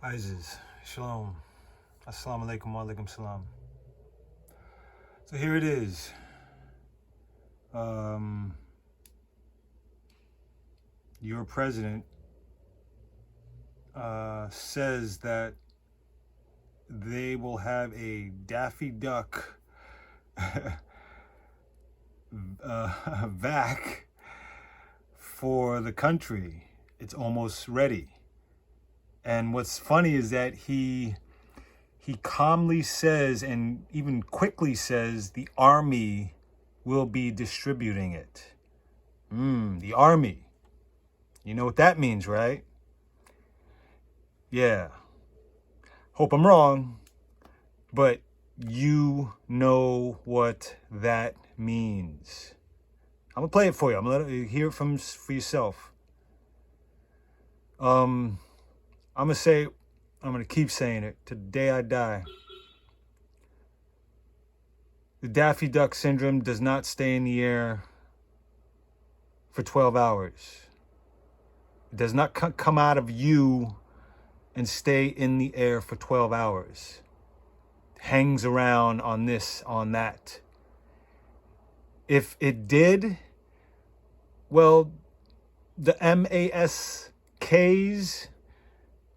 Isis, Shalom, Assalamu alaikum wa alaikum salam. So here it is. Your president says that they will have a Daffy Duck vac for the country. It's almost ready. And what's funny is that he calmly says, and even quickly says, the army will be distributing it. The army. You know what that means, right? Yeah. Hope I'm wrong, but you know what that means. I'm gonna play it for you. I'm gonna let you hear it for yourself. I'm gonna keep saying it to the day I die. The Daffy Duck syndrome does not stay in the air for 12 hours. It does not come out of you and stay in the air for 12 hours. It hangs around on this, on that. If it did, well, the MASKs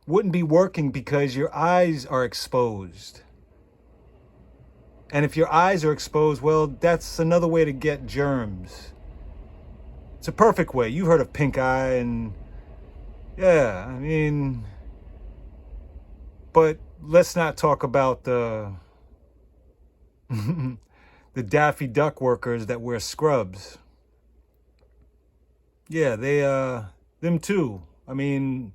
wouldn't be working because your eyes are exposed. And if your eyes are exposed, well, that's another way to get germs. It's a perfect way. You've heard of pink eye and yeah, I mean, but let's not talk about the the Daffy Duck workers that wear scrubs. Yeah, them too. I mean,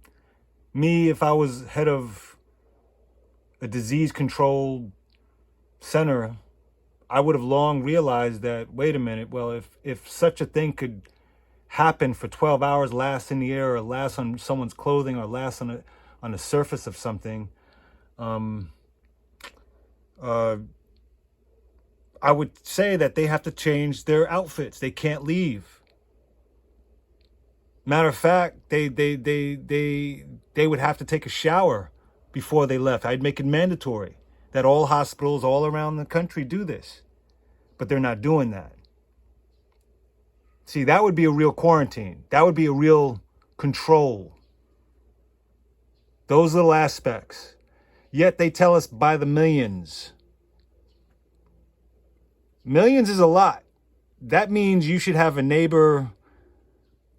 me, if I was head of a disease control center, I would have long realized that, wait a minute, well, if such a thing could happen for 12 hours, last in the air or last on someone's clothing or last on the surface of something, I would say that they have to change their outfits. They can't leave. Matter of fact, they would have to take a shower before they left. I'd make it mandatory that all hospitals all around the country do this. But they're not doing that. See, that would be a real quarantine. That would be a real control. Those little aspects. Yet they tell us by the millions. Millions is a lot. That means you should have a neighbor.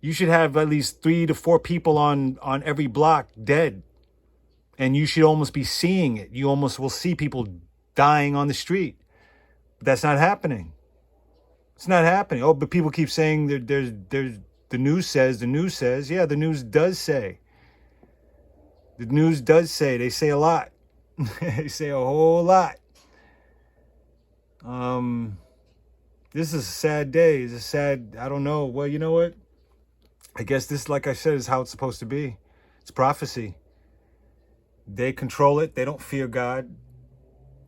You should have at least 3 to 4 people on every block dead. And you should almost be seeing it. You almost will see people dying on the street. But that's not happening. It's not happening. Oh, but people keep saying there's the news says. Yeah, the news does say. The news does say. They say a lot. They say a whole lot. This is a sad day. It's a sad, I don't know. Well, you know what? I guess this, like I said, is how it's supposed to be. It's prophecy. They control it. They don't fear God.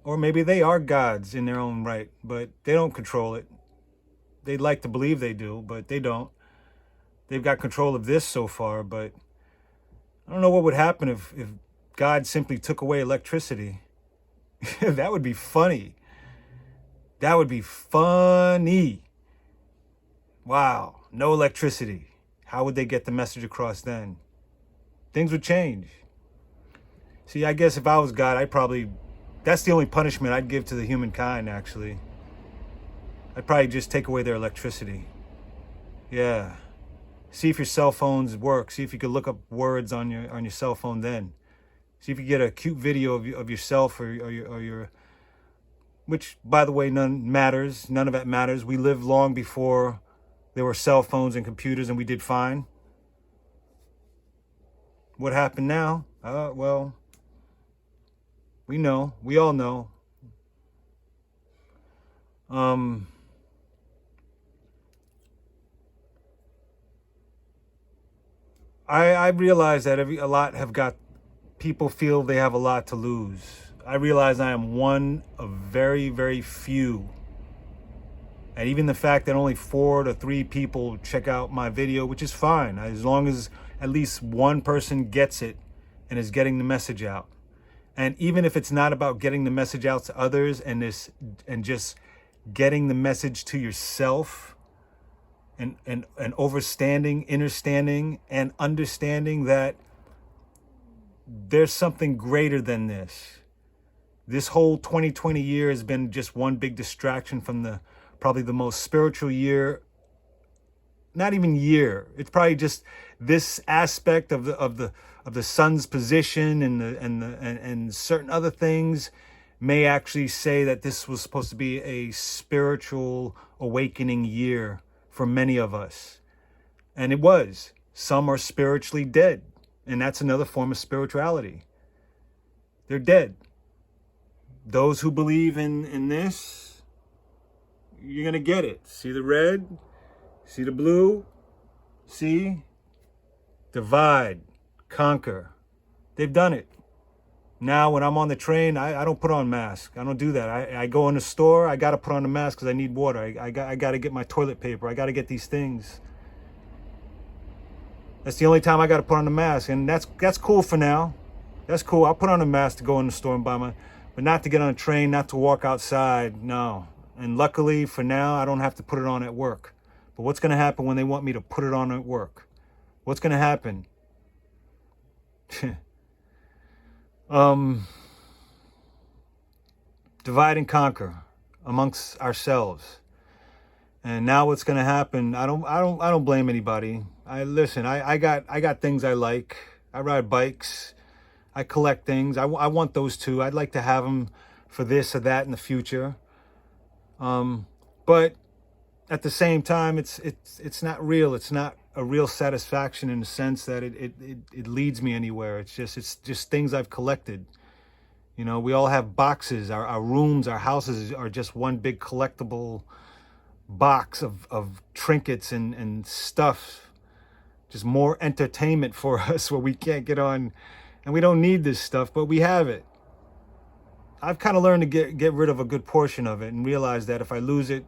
Or maybe they are gods in their own right, but they don't control it. They'd like to believe they do, but they don't. They've got control of this so far, but I don't know what would happen if God simply took away electricity. That would be funny. That would be funny. Wow, no electricity. How would they get the message across then? Things would change. See, I guess if I was God, that's the only punishment I'd give to the humankind, actually. I'd probably just take away their electricity. Yeah. See if your cell phones work. See if you could look up words on your cell phone then. See if you get a cute video of yourself or your, which, by the way, none matters. None of that matters. We lived long before there were cell phones and computers, and we did fine. What happened now? Well, we know. We all know. I realize that people feel they have a lot to lose. I realize I am one of very, very few. And even the fact that only 4 to 3 people check out my video, which is fine, as long as at least one person gets it and is getting the message out. And even if it's not about getting the message out to others and just getting the message to yourself, and understanding and understanding that there's something greater than this. This whole 2020 year has been just one big distraction from probably the most spiritual year. Not even year. It's probably just this aspect of the sun's position and certain other things may actually say that this was supposed to be a spiritual awakening year for many of us. And it was. Some are spiritually dead. And that's another form of spirituality. They're dead. Those who believe in this, you're going to get it. See the red? See the blue? See? Divide. Conquer. They've done it. Now, when I'm on the train, I don't put on mask. I don't do that. I go in the store. I got to put on the mask because I need water. I got to get my toilet paper. I got to get these things. That's the only time I got to put on the mask. And that's cool for now. That's cool. I'll put on a mask to go in the store and buy but not to get on a train, not to walk outside. No. And luckily, for now, I don't have to put it on at work. But what's going to happen when they want me to put it on at work? What's going to happen? Divide and conquer amongst ourselves. And now what's going to happen? I don't blame anybody. I got things I like. I ride bikes. I collect things. I want those too. I'd like to have them for this or that in the future. But at the same time, it's not real. It's not a real satisfaction in the sense that it leads me anywhere. It's just things I've collected. You know, we all have boxes. Our rooms, our houses are just one big collectible box of trinkets and stuff. Just more entertainment for us where we can't get on, and we don't need this stuff, but we have it. I've kind of learned to get rid of a good portion of it and realize that if I lose it,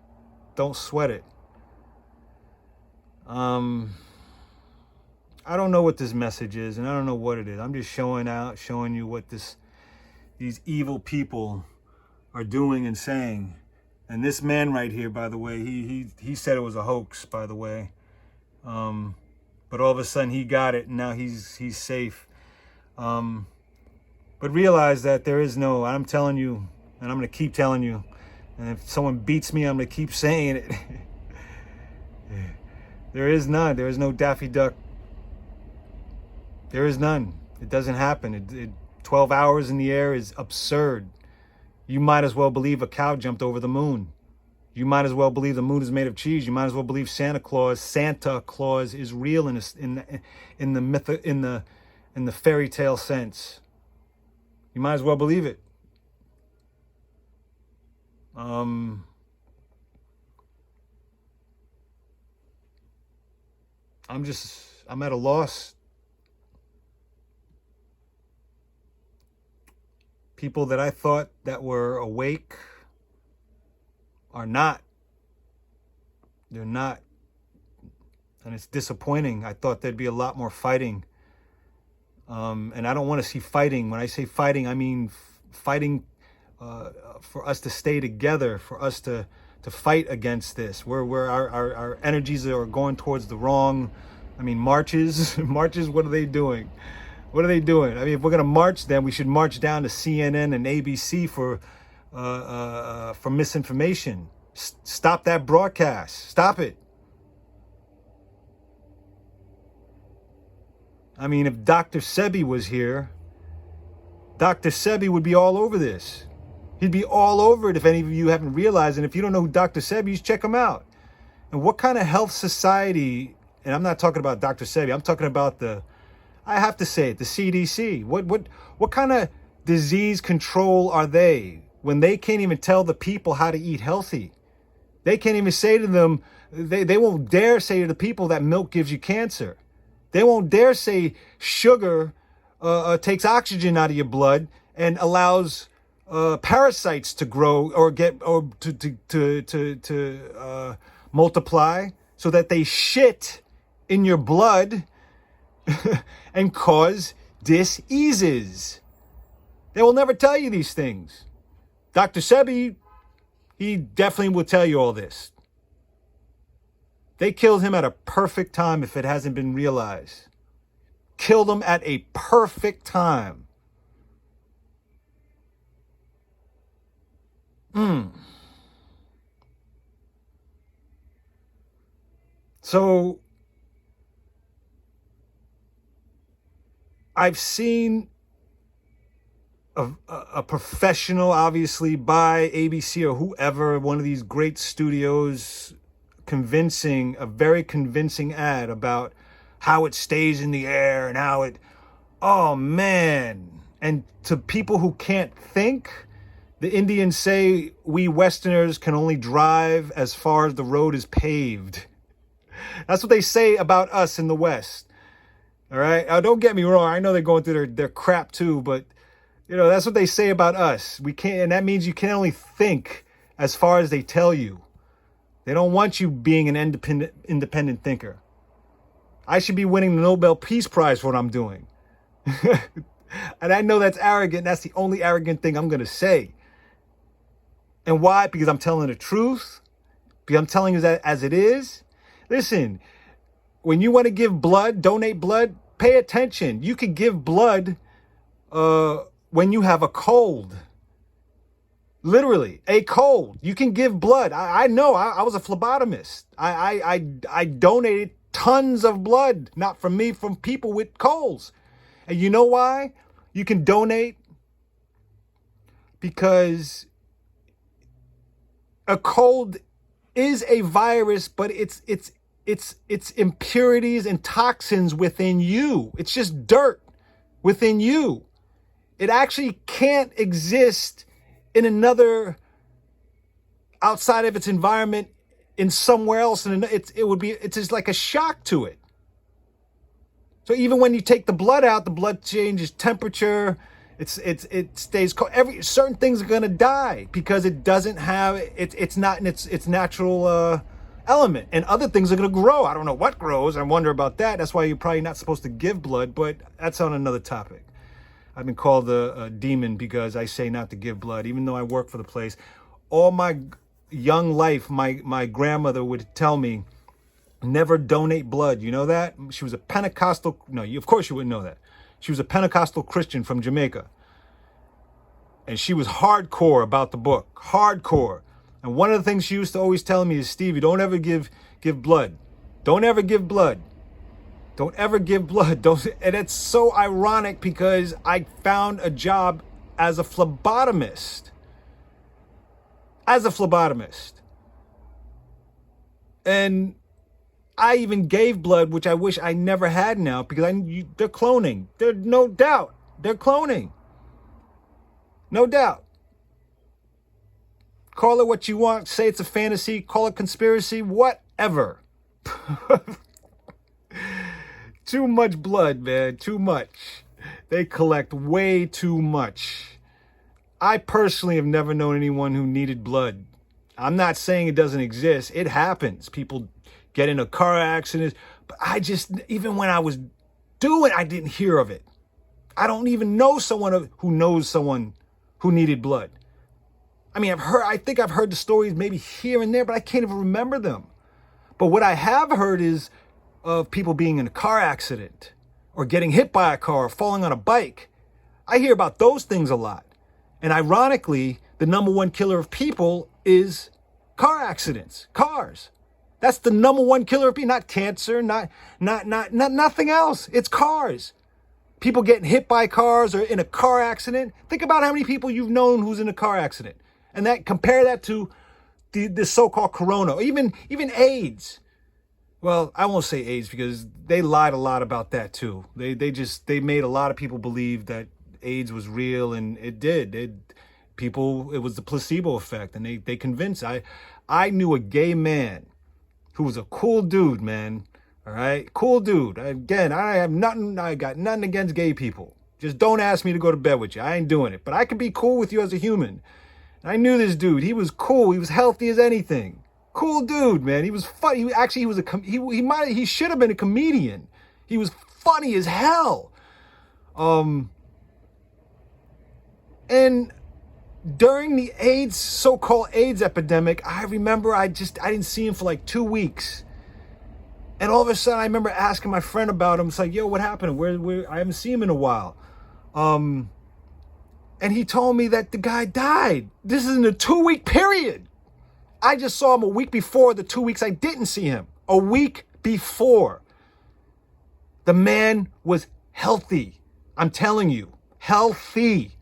don't sweat it. I don't know what this message is, and I don't know what it is. I'm just showing you what these evil people are doing and saying. And this man right here, by the way, he said it was a hoax, by the way. But all of a sudden he got it, and now he's safe. But realize that there is no, I'm telling you, and I'm going to keep telling you, and if someone beats me, I'm going to keep saying it. There is none. There is no Daffy Duck. There is none. It doesn't happen. 12 hours in the air is absurd. You might as well believe a cow jumped over the moon. You might as well believe the moon is made of cheese. You might as well believe Santa Claus is real in the fairy tale sense. You might as well believe it. I'm at a loss. People that I thought that were awake are not. They're not. And it's disappointing. I thought there'd be a lot more fighting. And I don't want to see fighting. When I say fighting, I mean fighting for us to stay together, for us to fight against this. Where our energies are going towards the wrong. I mean, marches, what are they doing? What are they doing? I mean, if we're going to march, then we should march down to CNN and ABC for misinformation. Stop that broadcast. Stop it. I mean, if Dr. Sebi was here, Dr. Sebi would be all over this. He'd be all over it if any of you haven't realized. And if you don't know who Dr. Sebi is, check him out. And what kind of health society, and I'm not talking about Dr. Sebi, I'm talking about I have to say it, the CDC. What kind of disease control are they when they can't even tell the people how to eat healthy? They can't even say to them, they won't dare say to the people that milk gives you cancer. They won't dare say sugar takes oxygen out of your blood and allows parasites to grow or to multiply so that they shit in your blood and cause diseases. They will never tell you these things. Dr. Sebi, he definitely will tell you all this. They killed him at a perfect time if it hasn't been realized. Killed him at a perfect time. So I've seen a professional, obviously, by ABC or whoever, one of these great studios, a very convincing ad about how it stays in the air and how it, oh man. And to people who can't think, the Indians say we Westerners can only drive as far as the road is paved. That's what they say about us in the West. All right. Now, don't get me wrong. I know they're going through their crap too, but that's what they say about us. We can't, and that means you can only think as far as they tell you. They don't want you being an independent thinker. I should be winning the Nobel Peace Prize for what I'm doing. And I know that's arrogant. That's the only arrogant thing I'm going to say. And why? Because I'm telling the truth. Because I'm telling you that as it is. Listen, when you want to give blood, donate blood, pay attention. You can give blood when you have a cold. Literally, a cold. You can give blood. I know. I was a phlebotomist. I donated tons of blood. Not from me, from people with colds. And you know why? You can donate because a cold is a virus, but it's impurities and toxins within you. It's just dirt within you. It actually can't exist in another, outside of its environment, in somewhere else, and it's just like a shock to it. So even when you take the blood out, the blood changes temperature. It stays cold. Certain things are gonna die because it doesn't have it's not in its natural element, and other things are gonna grow. I don't know what grows. I wonder about that. That's why you're probably not supposed to give blood, but that's on another topic. I've been called a demon because I say not to give blood, even though I work for the place. All my young life, my grandmother would tell me, never donate blood. You know that? She was a Pentecostal. No, of course you wouldn't know that. She was a Pentecostal Christian from Jamaica. And she was hardcore about the book. Hardcore. And one of the things she used to always tell me is, Stevie, don't ever give blood. Don't ever give blood. Don't ever give blood. And it's so ironic because I found a job as a phlebotomist. And I even gave blood, which I wish I never had now, because they're cloning. There's no doubt. They're cloning. No doubt. Call it what you want. Say it's a fantasy. Call it conspiracy. Whatever. Too much blood, man. Too much. They collect way too much. I personally have never known anyone who needed blood. I'm not saying it doesn't exist. It happens. People get in a car accident. But even when I was doing it, I didn't hear of it. I don't even know someone who knows someone who needed blood. I mean, I think I've heard the stories maybe here and there, but I can't even remember them. But what I have heard is of people being in a car accident or getting hit by a car or falling on a bike. I hear about those things a lot. And ironically, the number one killer of people is car accidents, cars. That's the number one killer of people, not cancer, not nothing else. It's cars. People getting hit by cars or in a car accident. Think about how many people you've known who's in a car accident. And compare that to the so-called corona, or even AIDS. Well, I won't say AIDS because they lied a lot about that too. They made a lot of people believe that AIDS was real, and it did. It was the placebo effect, and they convinced. I knew a gay man who was a cool dude, man. All right, cool dude. Again, I got nothing against gay people. Just don't ask me to go to bed with you. I ain't doing it. But I can be cool with you as a human. And I knew this dude. He was cool. He was healthy as anything. Cool dude, man. He was funny. He should have been a comedian. He was funny as hell. And during the AIDS, so-called AIDS epidemic, I remember I didn't see him for like 2 weeks. And all of a sudden, I remember asking my friend about him. It's like, yo, what happened? Where I haven't seen him in a while. And he told me that the guy died. This is in a 2-week period. I just saw him a week before the 2 weeks I didn't see him. A week before. The man was healthy. I'm telling you, healthy.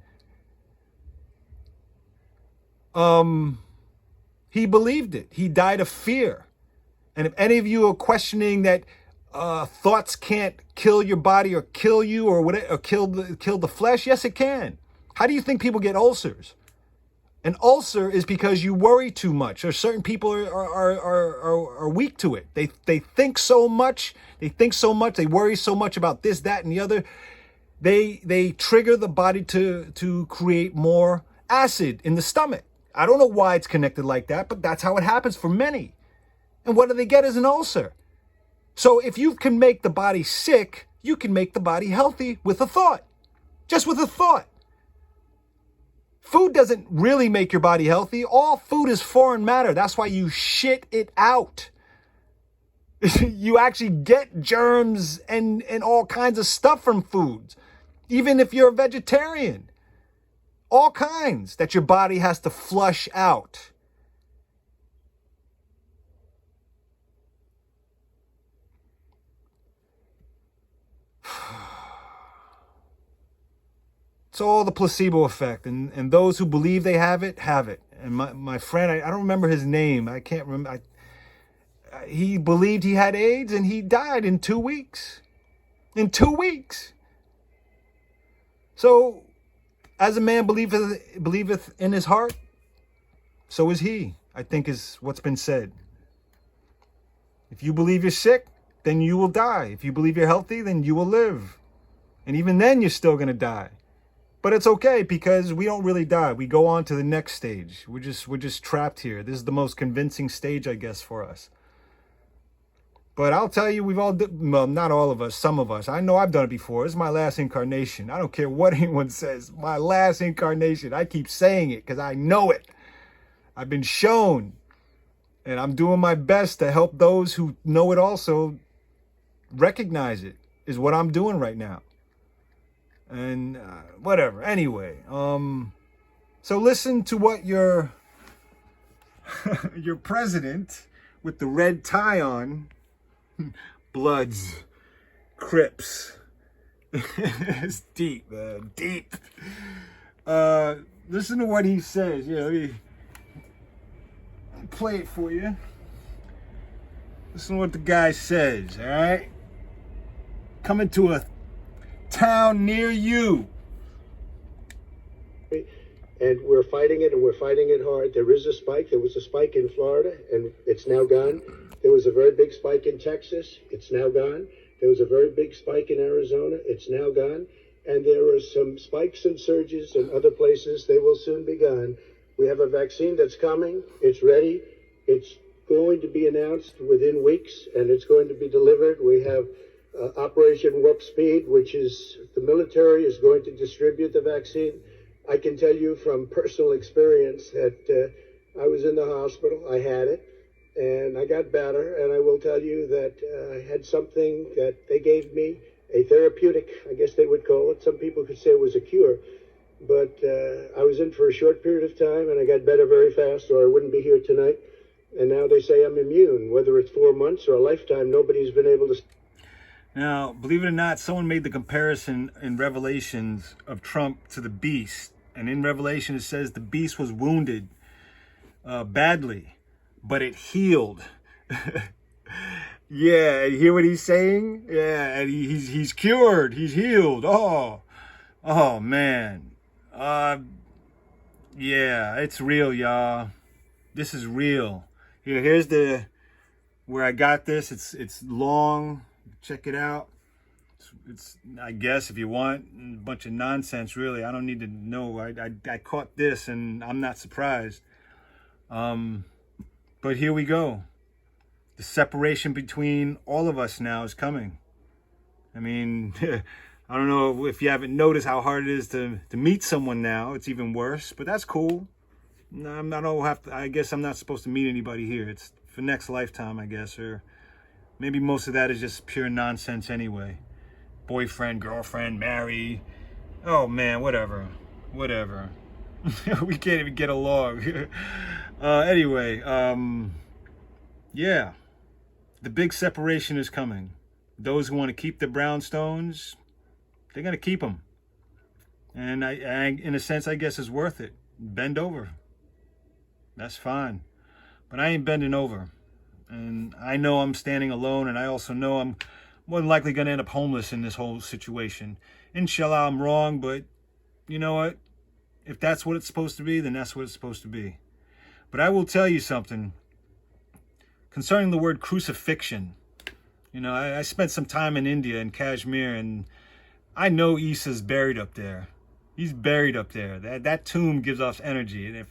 He believed it. He died of fear. And if any of you are questioning that thoughts can't kill your body or kill you or whatever, or kill the flesh, yes, it can. How do you think people get ulcers? An ulcer is because you worry too much, or certain people are weak to it. They think so much. They worry so much about this, that, and the other. They trigger the body to create more acid in the stomach. I don't know why it's connected like that, but that's how it happens for many. And what do they get as an ulcer? So if you can make the body sick, you can make the body healthy with a thought. Just with a thought. Food doesn't really make your body healthy. All food is foreign matter. That's why you shit it out. You actually get germs and all kinds of stuff from foods. Even if you're a vegetarian. All kinds that your body has to flush out. It's all the placebo effect. And those who believe they have it, have it. And my friend, I don't remember his name. I can't remember. He believed he had AIDS and he died in 2 weeks. In 2 weeks. So, as a man believeth in his heart, so is he, I think is what's been said. If you believe you're sick, then you will die. If you believe you're healthy, then you will live. And even then, you're still going to die. But it's okay because we don't really die. We go on to the next stage. We're just trapped here. This is the most convincing stage, I guess, for us. But I'll tell you, we've all, well, not all of us, some of us. I know I've done it before. It's my last incarnation. I don't care what anyone says. My last incarnation. I keep saying it because I know it. I've been shown. And I'm doing my best to help those who know it also recognize it, is what I'm doing right now. And whatever. Anyway, so listen to what your president with the red tie on, Bloods, Crips. It's deep, man. Deep. Listen to what he says. Yeah, let me play it for you. Listen to what the guy says, all right? Coming to a town near you. And we're fighting it, and we're fighting it hard. There is a spike. There was a spike in Florida, and it's now gone. There was a very big spike in Texas. It's now gone. There was a very big spike in Arizona. It's now gone. And there are some spikes and surges in other places. They will soon be gone. We have a vaccine that's coming. It's ready. It's going to be announced within weeks, and it's going to be delivered. We have Operation Warp Speed, which is the military is going to distribute the vaccine. I can tell you from personal experience that I was in the hospital. I had it, and I got better. And I will tell you that I had something that they gave me, a therapeutic, I guess they would call it. Some people could say it was a cure. But I was in for a short period of time, and I got better very fast, or I wouldn't be here tonight. And now they say I'm immune. Whether it's 4 months or a lifetime, nobody's been able to... Now, believe it or not, someone made the comparison in Revelations of Trump to the beast. And in Revelation, it says the beast was wounded badly, but it healed. Yeah, and hear what he's saying? Yeah, and he's cured. He's healed. Oh, man. Yeah, it's real, y'all. This is real. Here's where I got this. It's long. Check it out. It's I guess if you want a bunch of nonsense, really. I don't need to know. I caught this and I'm not surprised. But here we go. The separation between all of us now is coming. I mean, I don't know if you haven't noticed how hard it is to meet someone now. It's even worse, but that's cool. I don't have to. I guess I'm not supposed to meet anybody here. It's for next lifetime, I guess, or maybe most of that is just pure nonsense anyway. Boyfriend, girlfriend, marry. Oh man, whatever. We can't even get along. Anyway, yeah, the big separation is coming. Those who want to keep the brownstones, they're gonna keep them, and I, in a sense, I guess it's worth it. Bend over. That's fine, but I ain't bending over, and I know I'm standing alone, and I also know I'm more than likely gonna end up homeless in this whole situation. Inshallah, I'm wrong, but you know what? If that's what it's supposed to be, then that's what it's supposed to be. But I will tell you something concerning the word crucifixion. You know, I spent some time in India, in Kashmir, and I know Isa's buried up there. He's buried up there. That tomb gives off energy. And if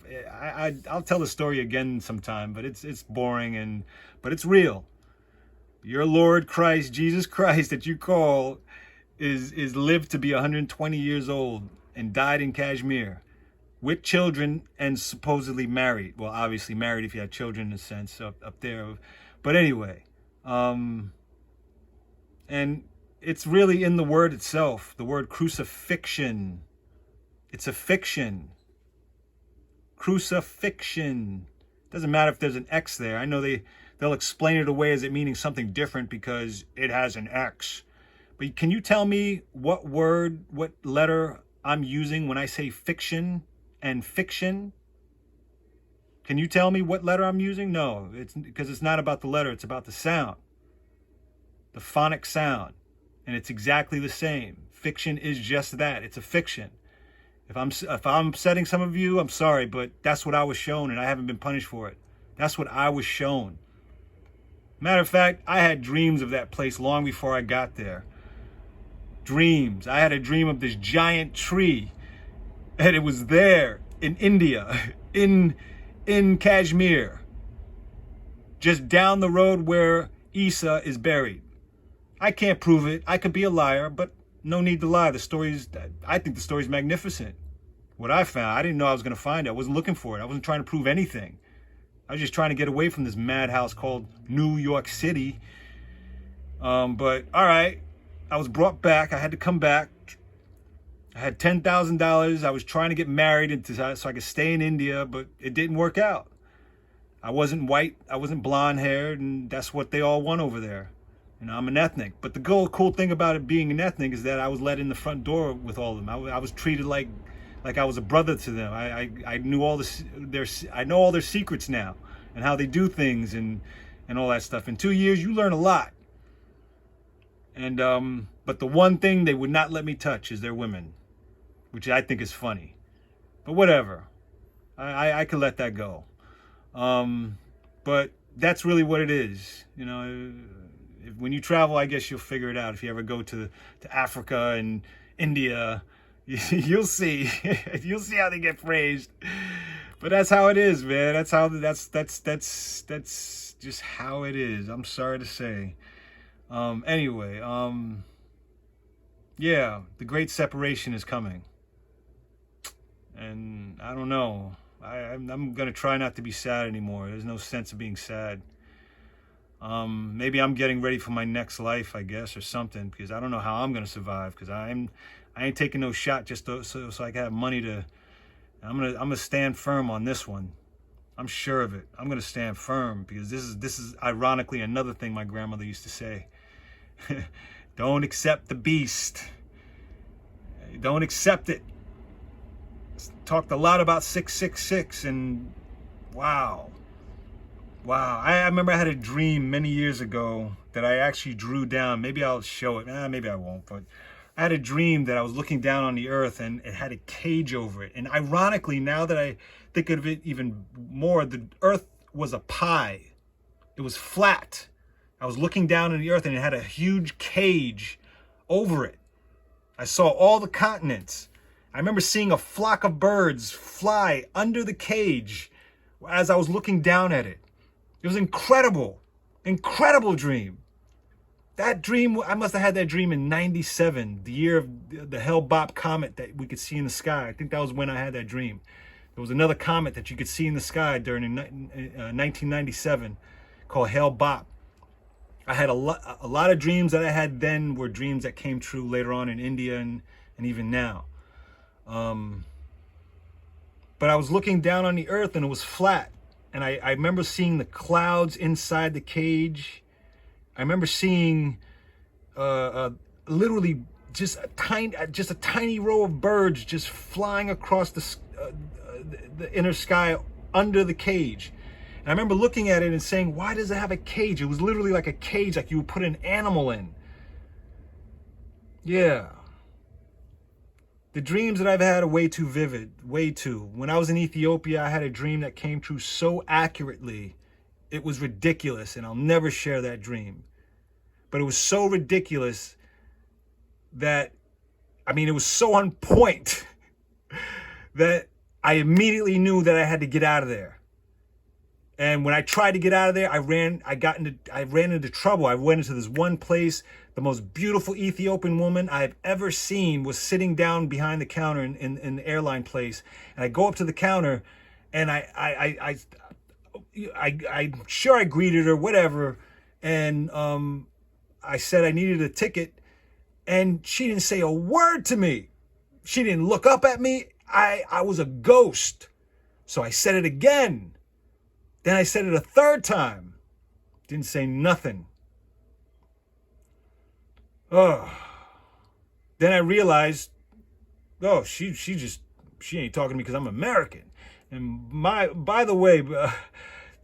I'll tell the story again sometime, but it's boring, but it's real. Your Lord Christ, Jesus Christ, that you call, is lived to be 120 years old and died in Kashmir with children and supposedly married. Well, obviously married if you had children in a sense up there. But anyway, and it's really in the word itself, the word crucifixion. It's a fiction. Crucifixion. Doesn't matter if there's an X there. I know they'll explain it away as it meaning something different because it has an X. But can you tell me what word, what letter I'm using when I say fiction and fiction? Can you tell me what letter I'm using? No, it's because it's not about the letter. It's about the sound, the phonic sound. And it's exactly the same. Fiction is just that. It's a fiction. If I'm upsetting some of you, I'm sorry, but that's what I was shown, and I haven't been punished for it. That's what I was shown. Matter of fact, I had dreams of that place long before I got there. Dreams. I had a dream of this giant tree, and it was there in India, in Kashmir, just down the road where Isa is buried. I can't prove it. I could be a liar, but no need to lie. I think the story's magnificent. What I found, I didn't know I was going to find it. I wasn't looking for it. I wasn't trying to prove anything. I was just trying to get away from this madhouse called New York City. But all right, I was brought back. I had to come back. I had $10,000. I was trying to get married so I could stay in India, but it didn't work out. I wasn't white. I wasn't blonde haired, and that's what they all want over there. You know, I'm an ethnic. But the cool thing about it being an ethnic is that I was let in the front door with all of them. I was treated like I was a brother to them. I knew I know all their secrets now and how they do things and all that stuff. In 2 years, you learn a lot. And but the one thing they would not let me touch is their women, which I think is funny. But whatever, I could let that go. But that's really what it is, you know. When you travel, I guess you'll figure it out. If you ever go to Africa and India, you'll see. You'll see how they get praised. But that's how it is, man. That's just how it is. I'm sorry to say. Anyway, yeah, the great separation is coming. And I don't know. I'm gonna try not to be sad anymore. There's no sense of being sad. Maybe I'm getting ready for my next life, I guess, or something, because I don't know how I'm gonna survive. Because I ain't taking no shot just so I can have money to. I'm gonna stand firm on this one. I'm sure of it. I'm gonna stand firm because this is ironically another thing my grandmother used to say. Don't accept the beast. Don't accept it. Talked a lot about 666 and wow. I remember I had a dream many years ago that I actually drew down. Maybe I'll show it. Maybe I won't. But I had a dream that I was looking down on the earth and it had a cage over it. And ironically, now that I think of it even more, the earth was a pie. It was flat. I was looking down on the earth and it had a huge cage over it. I saw all the continents. I remember seeing a flock of birds fly under the cage as I was looking down at it. It was incredible. Incredible dream. That dream, I must have had that dream in 97, the year of the Hale-Bopp comet that we could see in the sky. I think that was when I had that dream. There was another comet that you could see in the sky during 1997 called Hale-Bopp. I had a lot of dreams that I had then were dreams that came true later on in India and even now. But I was looking down on the earth and it was flat. And I remember seeing the clouds inside the cage. I remember seeing literally just a tiny row of birds just flying across the inner sky under the cage. And I remember looking at it and saying, why does it have a cage? It was literally like a cage, like you would put an animal in. Yeah. The dreams that I've had are way too vivid, way too. When I was in Ethiopia, I had a dream that came true so accurately. It was ridiculous, and I'll never share that dream. But it was so ridiculous that, I mean, it was so on point that I immediately knew that I had to get out of there. And when I tried to get out of there, I ran into trouble. I went into this one place. The most beautiful Ethiopian woman I've ever seen was sitting down behind the counter in the airline place. And I go up to the counter, and I'm sure I greeted her, whatever. And I said I needed a ticket, and she didn't say a word to me. She didn't look up at me. I was a ghost. So I said it again. Then I said it a third time. Didn't say nothing. Oh. Then I realized, oh, she ain't talking to me because I'm American. And by the way, the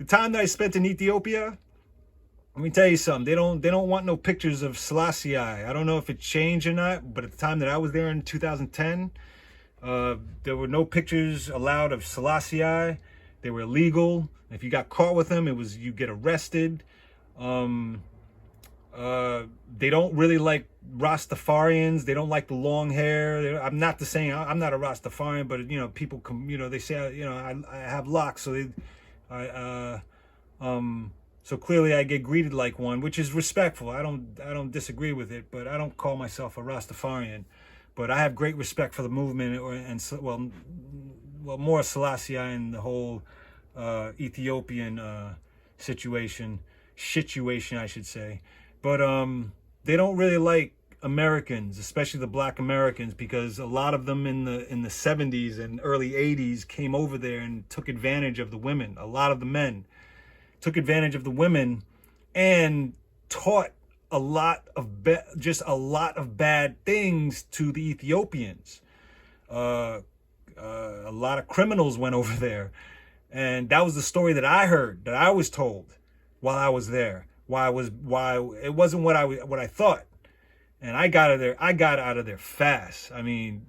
time that I spent in Ethiopia, let me tell you something. They don't want no pictures of Selassie. I don't know if it changed or not, but at the time that I was there in 2010, there were no pictures allowed of Selassie. They were illegal. If you got caught with them, you get arrested. They don't really like Rastafarians. They don't like the long hair. I'm not saying I'm not a Rastafarian, but people come. They say I have locks, so so clearly I get greeted like one, which is respectful. I don't disagree with it, but I don't call myself a Rastafarian. But I have great respect for the movement, more Selassie and the whole Ethiopian situation, I should say. But they don't really like Americans, especially the black Americans, because a lot of them in the 70s and early 80s came over there and took advantage of the women. A lot of the men took advantage of the women and taught a lot of bad things to the Ethiopians. A lot of criminals went over there. And that was the story that I heard, that I was told while I was there. Why it wasn't what I thought. And I got out of there fast. I mean,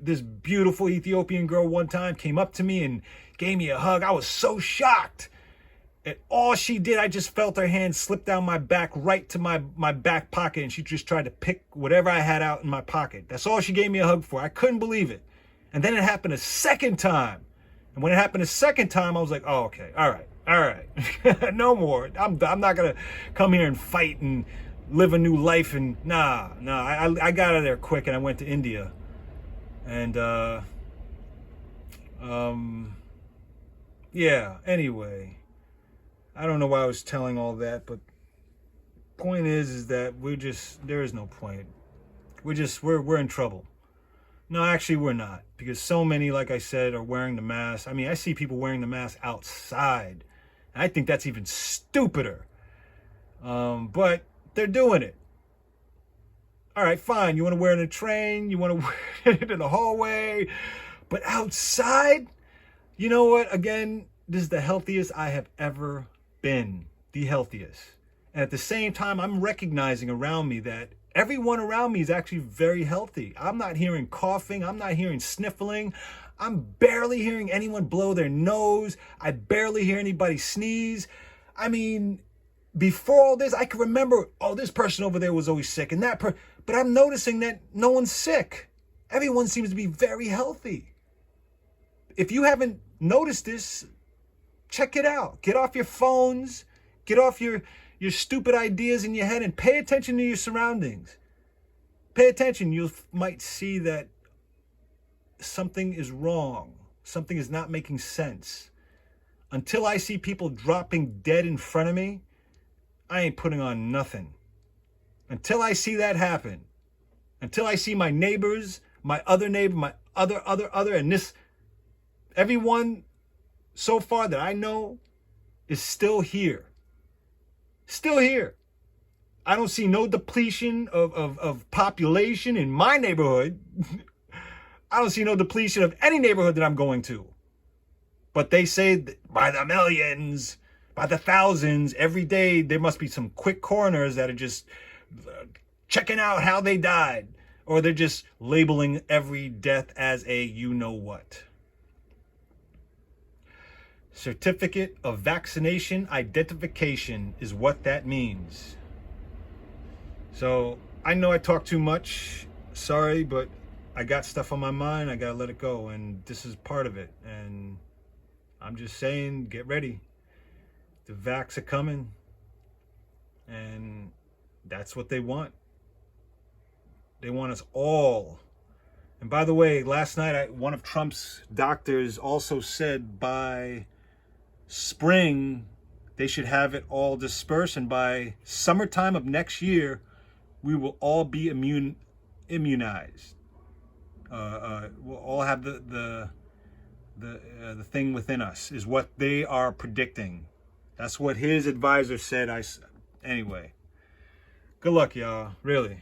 this beautiful Ethiopian girl one time came up to me and gave me a hug. I was so shocked. And all she did, I just felt her hand slip down my back right to my back pocket, and she just tried to pick whatever I had out in my pocket. That's all she gave me a hug for. I couldn't believe it. And then it happened a second time. And when it happened a second time, I was like, oh, okay, all right. No more. I'm not going to come here and fight and live a new life. And I got out of there quick, and I went to India. And, yeah, anyway. I don't know why I was telling all that, but point is that there is no point. We're in trouble. No, actually we're not, because so many, like I said, are wearing the mask. I mean, I see people wearing the mask outside. And I think that's even stupider. But they're doing it. All right, fine. You want to wear it in a train, you want to wear it in the hallway, but outside, you know what? Again, this is the healthiest I have ever been, the healthiest. And at the same time, I'm recognizing around me that everyone around me is actually very healthy. I'm not hearing coughing. I'm not hearing sniffling. I'm barely hearing anyone blow their nose. I barely hear anybody sneeze. I mean, before all this, I can remember, oh, this person over there was always sick, and but I'm noticing that no one's sick. Everyone seems to be very healthy. If you haven't noticed this, check it out. Get off your phones. Get off your your stupid ideas in your head and pay attention to your surroundings. Pay attention. You might see that something is wrong. Something is not making sense. Until I see people dropping dead in front of me, I ain't putting on nothing. Until I see that happen. Until I see my neighbors, my other neighbor, my other, and this, everyone so far that I know is still here. Still here. I don't see no depletion of population in my neighborhood. I don't see no depletion of any neighborhood that I'm going to. But they say that by the millions, by the thousands, every day there must be some quick coroners that are just checking out how they died. Or they're just labeling every death as a you-know-what. Certificate of vaccination identification is what that means. So, I know I talk too much. Sorry, but I got stuff on my mind. I got to let it go. And this is part of it. And I'm just saying, get ready. The vax are coming. And that's what they want. They want us all. And by the way, last night, one of Trump's doctors also said by spring, they should have it all dispersed. And by summertime of next year, we will all be immunized. We'll all have the thing within us, is what they are predicting. That's what his advisor said. Anyway, good luck, y'all. Really.